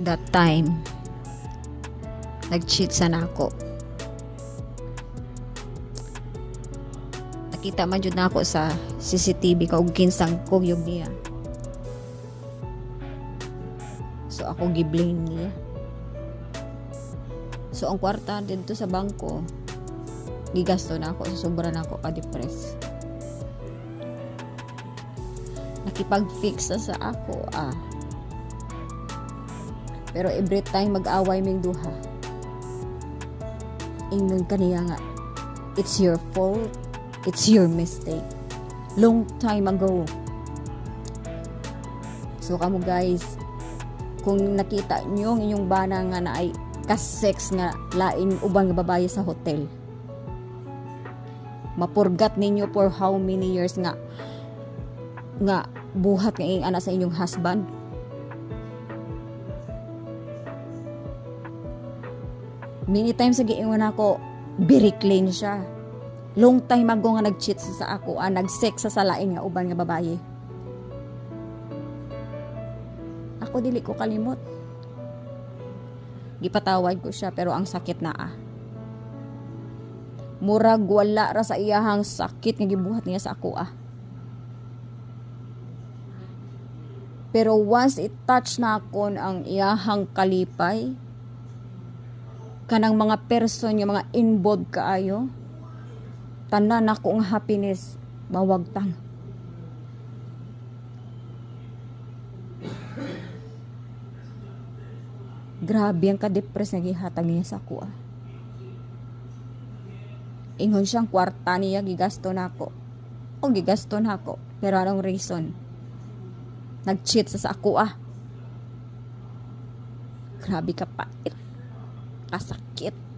That time nag-cheat sa nako. Nakita man jud nako sa CCTV kung kinsang kuyog niya. So ako gi-blame niya. So ang kwarta dito sa bangko, gigasto na ako, sobra na ako ka-depress. Nakipag-fix na sa ako Pero every time mag-away ming duha, ingon kaniya nga, it's your fault, it's your mistake. Long time ago. So kamo guys, kung nakita nyo ang inyong bana nga na ay kas-sex nga lain ubang nga babae sa hotel, mapurgat ninyo for how many years nga buhat nga ang anak sa inyong husband. Many times sa giingon ako, very clean siya. Long time ago nga nag-cheat sa ako, nag-sex sa lain nga uban nga babae. Ako dili ko kalimot. Gipatawad ko siya pero ang sakit na Murag wala ra sa iyahang sakit nga gibuhat niya sa ako Pero once it-touch na akon ang iyahang kalipay, kanang mga person, yung mga involved kaayo, tanan ako ang happiness, mawagtang. Grabe ang ka-depress nga gihatag niya sa ako Ingon siyang kwarta niya, gigasto na ako. Gigasto na ako. Pero anong reason? Nag-cheat sa ako Grabe ka pait. Kasakit.